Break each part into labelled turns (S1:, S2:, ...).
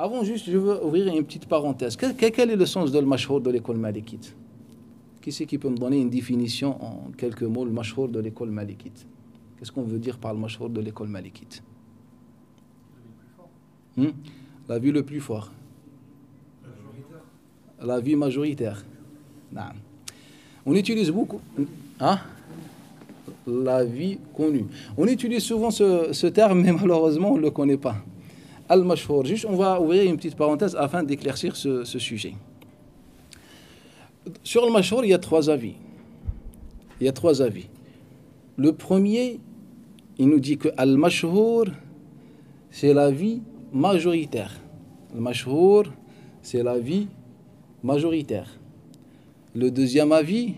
S1: Avant, juste, je veux ouvrir une petite parenthèse. Quel est le sens de le mashhour de l'école malikite? Qui c'est qui peut me donner une définition en quelques mots, le mashhour de l'école malikite? Qu'est-ce qu'on veut dire par le mashhour de l'école malikite? La vie le plus fort. La vie majoritaire. Non. On utilise beaucoup. Hein? La vie connue. On utilise souvent ce terme, mais malheureusement, on ne le connaît pas. Al-mashhour. Juste, on va ouvrir une petite parenthèse afin d'éclaircir ce sujet. Sur le mashhour, il y a trois avis. Le premier, il nous dit que al-mashhour, c'est la vie majoritaire. Al-mashhour, c'est la vie majoritaire. Le deuxième avis,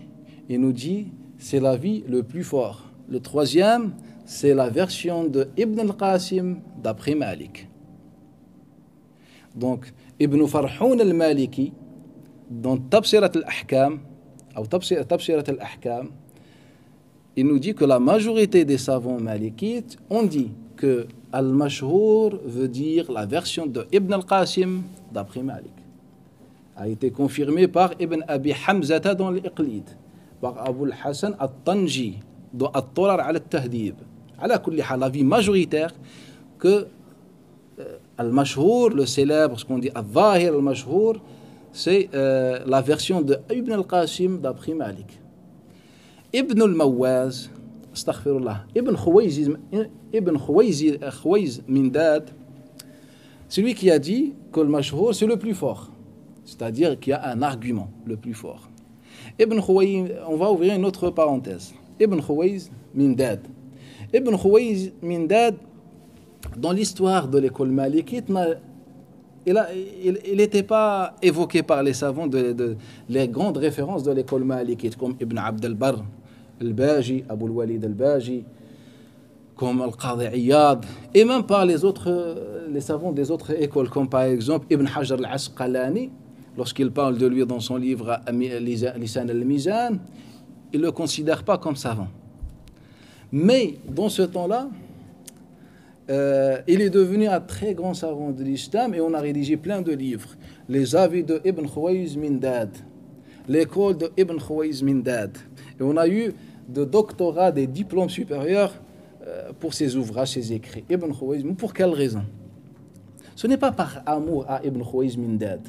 S1: il nous dit c'est la vie le plus fort. Le troisième, c'est la version de Ibn al-Qasim d'après Malik. Donc, Ibn Farhoun al-Maliki, dans Tabsirat al-Ahkam, il nous dit que la majorité des savants malikites ont dit que al-mashhour veut dire la version de Ibn al-Qasim d'après Malik. A été confirmé par Ibn Abi Hamzata dans l'Iqlid, par Abu al-Hassan al-Tanji dans At-Turar al-Tahdib. Ala kulli hal, la vie majoritaire que al-mashhour, le célèbre, ce qu'on dit al-zahir al-mashhour, c'est la version de Ibn al-Qasim d'après Malik. Ibn al-Mawaz, astaghfirullah, Ibn Khwayz Mindad, c'est lui qui a dit que le mashhour c'est le plus fort, c'est-à-dire qu'il y a un argument le plus fort. Ibn Khwayz, on va ouvrir une autre parenthèse. Ibn Khwayz Mindad. Ibn Khwayz Mindad, dans l'histoire de l'école malikite, il n'était pas évoqué par les savants les grandes références de l'école malikite, comme Ibn Abd al-Barr al-Baji, Abu al-Walid al-Baji, comme Al-Qadi Iyad, et même par les savants des autres écoles, comme par exemple Ibn Hajar al-Asqalani, lorsqu'il parle de lui dans son livre Lisan al-Mizan, il ne le considère pas comme savant. Mais dans ce temps-là, il est devenu un très grand savant de l'islam et on a rédigé plein de livres. Les avis de Ibn Khwayz Mindad, l'école de Ibn Khwayz Mindad. Et on a eu de doctorats, des diplômes supérieurs pour ses ouvrages, ses écrits. Ibn Khwayz, pour quelle raison? Ce n'est pas par amour à Ibn Khwayz Mindad.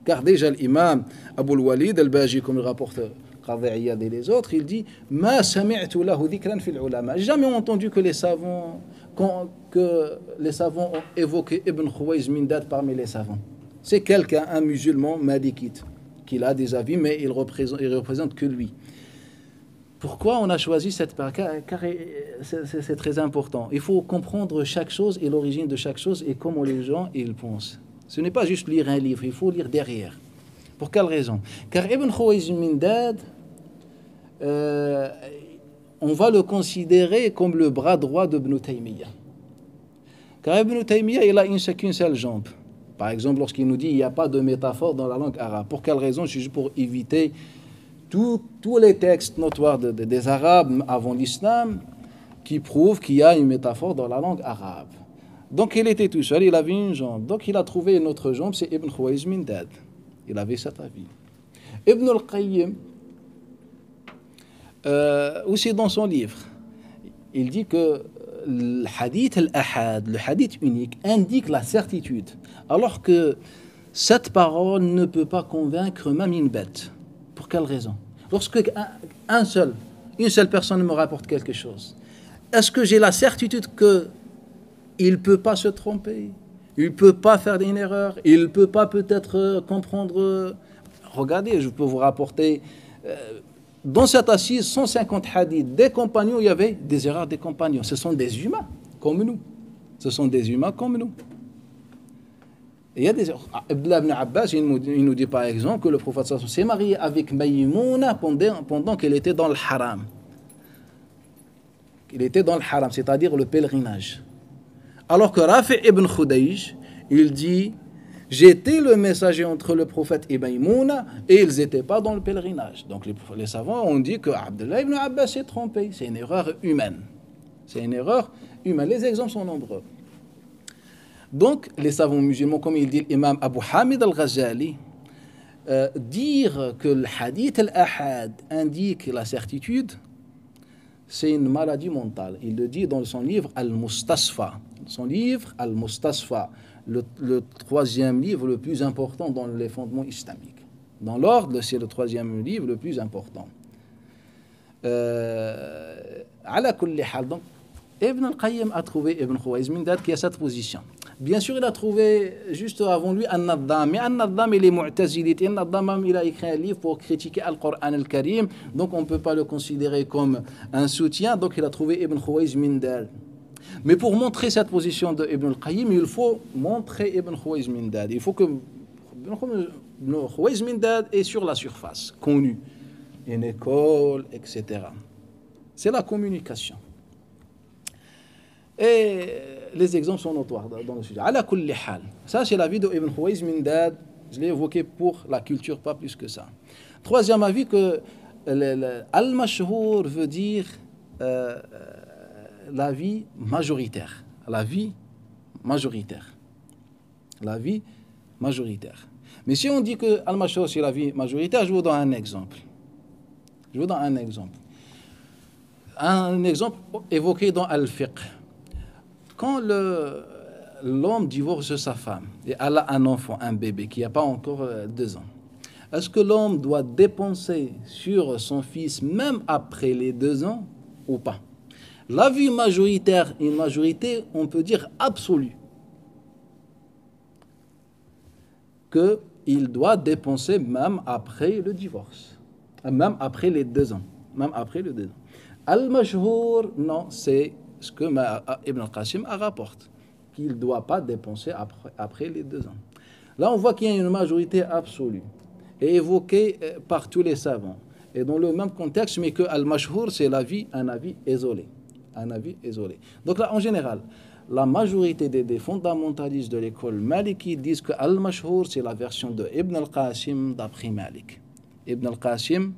S1: Car déjà l'imam Abu al-Walid al-Baji, comme le rapporte Qadi Iyad et les autres, il dit « Ma sami'tu lahu dhikran fil ulama » J'ai jamais entendu que les savants ont évoqué Ibn Khwayz Mindad parmi les savants. C'est quelqu'un, un musulman malikite, qui a des avis, mais il représente que lui. Pourquoi on a choisi cette part? Car c'est très important. Il faut comprendre chaque chose et l'origine de chaque chose et comment les gens ils pensent. Ce n'est pas juste lire un livre, il faut lire derrière. Pour quelle raison? Car Ibn Khwayz Mindad, on va le considérer comme le bras droit d'Ibn Taymiyyah. Car Ibn Taymiyyah, il a qu'une seule jambe. Par exemple, lorsqu'il nous dit qu'il n'y a pas de métaphore dans la langue arabe. Pour quelle raison? C'est juste pour éviter tous les textes notoires des Arabes avant l'islam qui prouvent qu'il y a une métaphore dans la langue arabe. Donc il était tout seul, il avait une jambe. Donc il a trouvé une autre jambe, c'est Ibn Khwayz Mindad. Il avait cet avis. Ibn al-Qayyim, aussi dans son livre, il dit que le hadith al-ahad, le hadith unique, indique la certitude, alors que cette parole ne peut pas convaincre même une bête. Pour quelle raison? Lorsque une seule personne me rapporte quelque chose, est-ce que j'ai la certitude qu'il ne peut pas se tromper? Il ne peut pas faire une erreur, il ne peut pas peut-être comprendre. Regardez, je peux vous rapporter, dans cette assise, 150 hadiths des compagnons, il y avait des erreurs des compagnons. Ce sont des humains comme nous. Et il y a des erreurs. Ibn Abbas, il nous dit par exemple que le prophète s'est marié avec Maïmouna pendant qu'elle était dans le haram. Il était dans le haram, c'est-à-dire le pèlerinage. Alors que Rafi ibn Khudayj, il dit « J'étais le messager entre le prophète et Maïmouna et ils n'étaient pas dans le pèlerinage. » Donc les savants ont dit que Abdullah ibn Abbas s'est trompé. C'est une erreur humaine. Les exemples sont nombreux. Donc, les savants musulmans, comme il dit l'imam Abu Hamid al-Ghazali, dire que le hadith al-ahad indique la certitude, c'est une maladie mentale. Il le dit dans son livre Al-Mustasfa. Son livre Al-Mustasfa, le troisième livre le plus important dans les fondements islamiques. Dans l'ordre, c'est le troisième livre le plus important. على كل حال, donc, Ibn al-Qayyim a trouvé Ibn Khwarizmindad qui a cette position. Bien sûr, il a trouvé juste avant lui An-Naddam. Mais An-Naddam, il est mu'tazilite. An-Naddam, il a écrit un livre pour critiquer Al-Qur'an al-Karim. Donc, on ne peut pas le considérer comme un soutien. Donc, il a trouvé Ibn Khwarizmindad. Mais pour montrer cette position de Ibn al-Qayyim, il faut montrer Ibn Khwarizmindad. Il faut que Ibn Khwarizmindad est sur la surface, connu. Une école, etc. C'est la communication. Et les exemples sont notoires dans le sujet. Ala kulli hal. Ça, c'est l'avis d'Ibn Khwarizmindad. Je l'ai évoqué pour la culture, pas plus que ça. Troisième avis, que al-mashhour veut dire la vie majoritaire. La vie majoritaire. La vie majoritaire. Mais si on dit que al-mashhour, c'est la vie majoritaire, je vous donne un exemple. Je vous donne un exemple. Un exemple évoqué dans Al-Fiqh. Quand l'homme divorce sa femme et elle a un enfant, un bébé qui n'a pas encore 2 ans, est-ce que l'homme doit dépenser sur son fils même après les 2 ans ou pas? La vie majoritaire, une majorité, on peut dire absolue, qu'il doit dépenser même après le divorce, même après les 2 ans. Même après les 2 ans. Al-Mashhour, non, c'est ce que Ibn al-Qasim rapporte, qu'il ne doit pas dépenser après les 2 ans. Là, on voit qu'il y a une majorité absolue, et évoquée par tous les savants, et dans le même contexte, mais que Al-Mashhour, c'est un avis isolé. Un avis isolé. Donc là, en général, la majorité des fondamentalistes de l'école Maliki disent que Al-Mashhour, c'est la version de Ibn al-Qasim d'après Malik. Ibn al-Qasim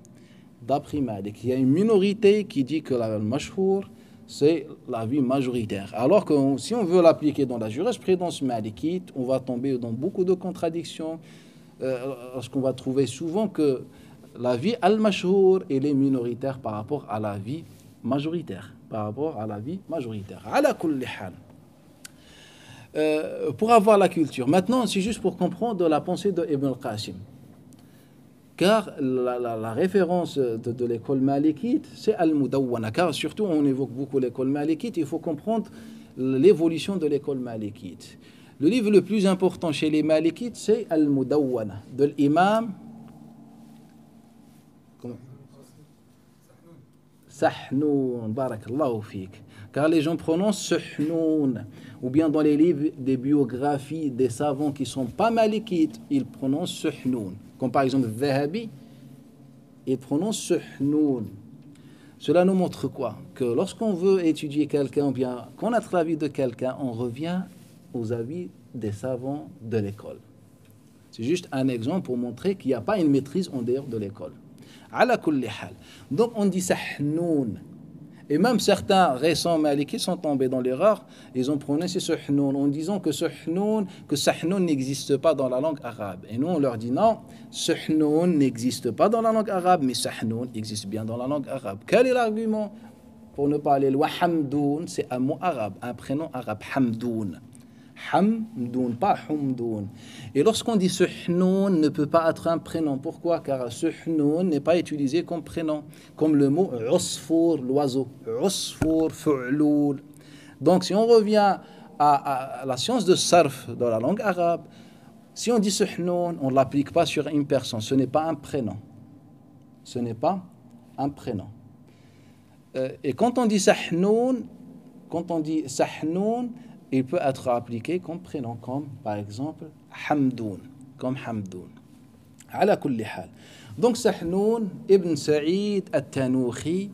S1: d'après Malik. Il y a une minorité qui dit que Al-Mashhour, c'est la vie majoritaire. Alors que si on veut l'appliquer dans la jurisprudence malikite, on va tomber dans beaucoup de contradictions, parce qu'on va trouver souvent que la vie al-mashhour, elle est minoritaire par rapport à la vie majoritaire. Par rapport à la vie majoritaire. Ala kulli hal. Pour avoir la culture. Maintenant, c'est juste pour comprendre la pensée de Ibn al-Qasim. Car la référence de l'école malikite, c'est Al-Mudawwana. Car surtout, on évoque beaucoup l'école malikite, il faut comprendre l'évolution de l'école malikite. Le livre le plus important chez les malikites, c'est Al-Mudawwana, de l'imam Sahnoun, barakallahu fik. Car les gens prononcent Sahnoun. Ou bien dans les livres des biographies des savants qui ne sont pas malikites, ils prononcent Sahnoun. Comme par exemple Zahabi, il prononce Suhnoun. Cela nous montre quoi? Que lorsqu'on veut étudier quelqu'un, ou bien connaître la vie de quelqu'un, on revient aux avis des savants de l'école. C'est juste un exemple pour montrer qu'il n'y a pas une maîtrise en dehors de l'école. Ala kulli hal. Donc on dit Sahnoun. Et même certains récents malikites sont tombés dans l'erreur, ils ont prononcé Suhnoun en disant que Sahnoun n'existe pas dans la langue arabe. Et nous on leur dit non, Suhnoun n'existe pas dans la langue arabe, mais Sahnoun existe bien dans la langue arabe. Quel est l'argument pour ne pas aller loin? Hamdoun, c'est un mot arabe, un prénom arabe, Hamdoun. Hamdoun, pas Humdoun. Et lorsqu'on dit Suhnoun, ne peut pas être un prénom. Pourquoi? Car Suhnoun n'est pas utilisé comme prénom, comme le mot Usfour, l'oiseau. Usfour, Fu'loul. Donc si on revient à la science de sarf dans la langue arabe, si on dit Suhnoun, on ne l'applique pas sur une personne. Ce n'est pas un prénom. Ce n'est pas un prénom. Et quand on dit Sahnoun, il peut être appliqué comme prénom, comme par exemple Hamdoun, comme Hamdoun. Ala kulli hal. Donc Sahnoun, Ibn Saïd al-Tanouchi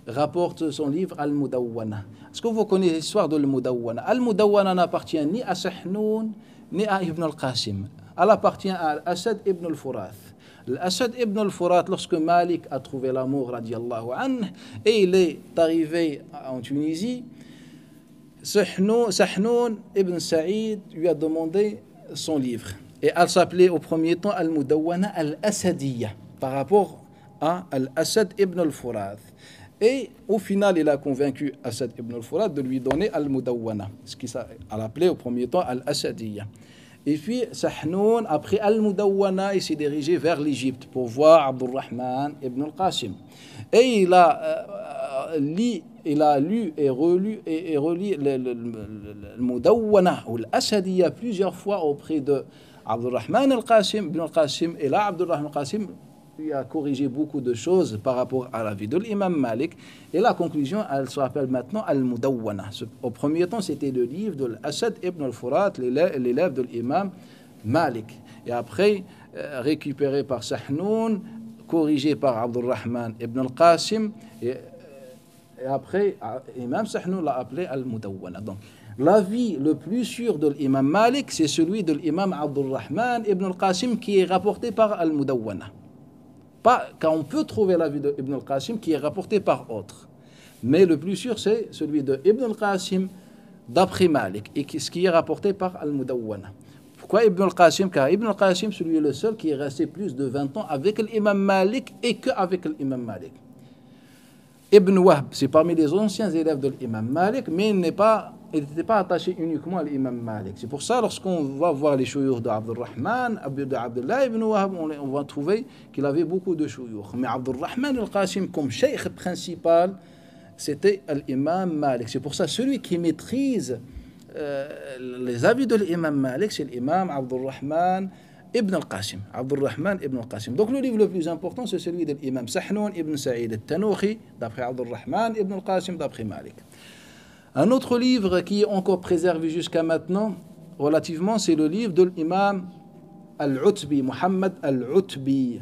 S1: rapporte son livre Al-Mudawwana. Est-ce que vous connaissez l'histoire de Al-Mudawwana? Al-Mudawwana n'appartient ni à Sahnoun ni à Ibn al-Qasim. Elle appartient à Asad ibn al-Furath. L'Asad ibn al-Furat, lorsque Malik a trouvé l'amour, radiallahu anhu, et il est arrivé en Tunisie, Sahnoun ibn Saïd lui a demandé son livre. Et elle s'appelait au premier temps Al-Mudawwana al-Asadiyya, par rapport à Al-Asad ibn al-Furath. Et au final, il a convaincu Asad ibn al-Furath de lui donner Al-Mudawwana, ce qu'il a appelé au premier temps Al-Asadiyya. Et puis, Sahnoun, après Al-Mudawwana, il s'est dirigé vers l'Égypte pour voir Abdurrahman ibn al-Qasim. Et il a lu et relu le Mudawwana ou l'Asadiyya plusieurs fois auprès de Abdurrahman al-Qasim ibn al-Qasim. Et là, Abdurrahman al-Qasim lui a corrigé beaucoup de choses par rapport à la vie de l'imam Malik. Et la conclusion, elle s'appelle maintenant Al-Mudawwana. Au premier temps, c'était le livre de l'Asad ibn al-Furat, l'élève de l'imam Malik. Et après, récupéré par Sahnoun, corrigé par Abdurrahman ibn al-Qasim. Et après, Imam Sahnoun l'a appelé Al-Mudawwana. Donc, l'avis le plus sûr de l'imam Malik, c'est celui de l'imam Abdurrahman ibn al-Qasim qui est rapporté par Al-Mudawwana. Pas, car on peut trouver l'avis de Ibn al-Qasim qui est rapporté par autres. Mais le plus sûr, c'est celui de Ibn al-Qasim d'après Malik, et ce qui est rapporté par Al-Mudawwana. Pourquoi Ibn al-Qasim? Car Ibn al-Qasim, c'est lui le seul qui est resté plus de 20 ans avec l'imam Malik et qu'avec l'imam Malik. Ibn Wahb, c'est parmi les anciens élèves de l'imam Malik, mais il n'était pas attaché uniquement à l'imam Malik. C'est pour ça, lorsqu'on va voir les chouyours d'Abdurrahman, d'Abdullah ibn Wahb, on va trouver qu'il avait beaucoup de chouyours. Mais Abdurrahman al-Qasim, comme cheikh principal, c'était l'imam Malik. C'est pour ça, celui qui maîtrise les avis de l'imam Malik, c'est l'imam Abdurrahman ibn al-Qasim. Abdurrahman ibn al-Qasim. Donc le livre le plus important, c'est celui de l'imam Sahnoun ibn Saïd al-Tanouhi, d'après Abdurrahman ibn al-Qasim, d'après Malik. Un autre livre qui est encore préservé jusqu'à maintenant, relativement, c'est le livre de l'imam Al-Utbi, Muhammad Al-Utbi,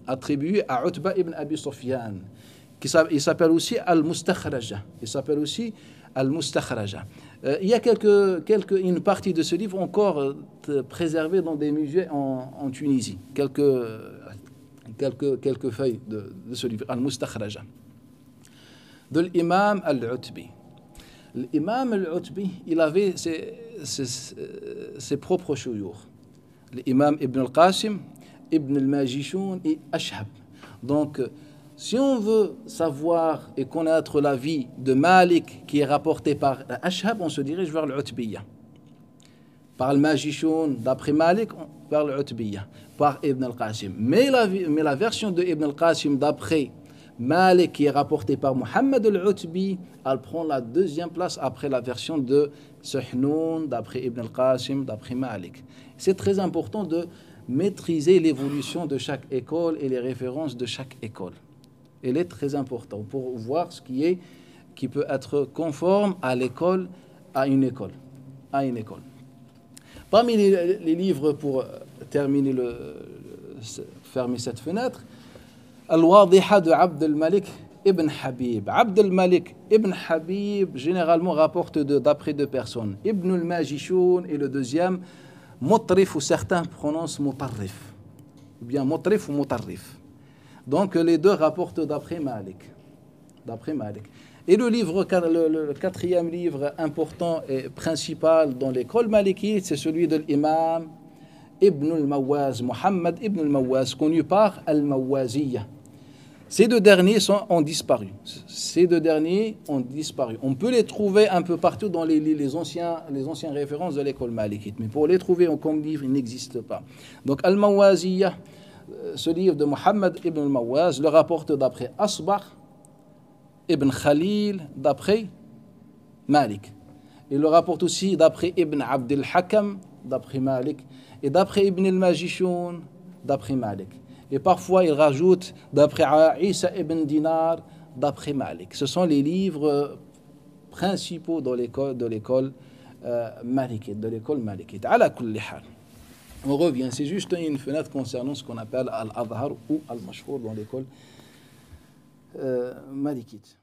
S1: attribué à Utba ibn Abi Sufyan. Il s'appelle aussi Al-Mustakhraja. Il y a une partie de ce livre encore préservée dans des musées en Tunisie. Quelques feuilles de ce livre, Al-Mustakhraja, de l'imam Al-Utbi. L'imam Al-Utbi, il avait ses propres chouyours. L'imam Ibn al-Qasim, Ibn al-Majishun et Ashhab. Donc, si on veut savoir et connaître la vie de Malik qui est rapportée par Ashhab, on se dirige vers l'Utbiyya. Par le Majishun, d'après Malik, vers l'Utbiyya. Par Ibn al-Qasim. Mais la version de Ibn al-Qasim d'après Malik qui est rapportée par Muhammad al-Utbi, elle prend la deuxième place après la version de Sahnoun, d'après Ibn al-Qasim, d'après Malik. C'est très important de maîtriser l'évolution de chaque école et les références de chaque école. Il est très important pour voir ce qui peut être conforme à l'école, à une école. Parmi les livres, pour terminer fermer cette fenêtre, Al-Wadiha de Abd al-Malik ibn Habib. Abd al-Malik ibn Habib, généralement, rapporte d'après deux personnes. Ibn al-Majishun et le deuxième, Mutrif, ou certains prononcent Mutarrif. Ou bien Mutrif ou Mutarrif. Donc les deux rapportent d'après Malik. Et le quatrième livre important et principal dans l'école malikite, c'est celui de l'imam Ibn al-Mawaz, Muhammad Ibn al-Mawaz, connu par Al-Mawaziyya. Ces deux derniers ont disparu. On peut les trouver un peu partout dans les anciennes références de l'école malikite. Mais pour les trouver comme livre, ils n'existent pas. Donc Al-Mawaziyya, ce livre de Muhammad ibn al-Mawaz, le rapporte d'après Asbagh ibn Khalil, d'après Malik. Il le rapporte aussi d'après Ibn Abd al-Hakam, d'après Malik, et d'après Ibn al-Majishun, d'après Malik. Et parfois, il rajoute d'après Isa ibn Dinar, d'après Malik. Ce sont les livres principaux de l'école malikite. Ala kulli hal. On revient, c'est juste une fenêtre concernant ce qu'on appelle Al-Adhar ou Al-Mashhour dans l'école malikite.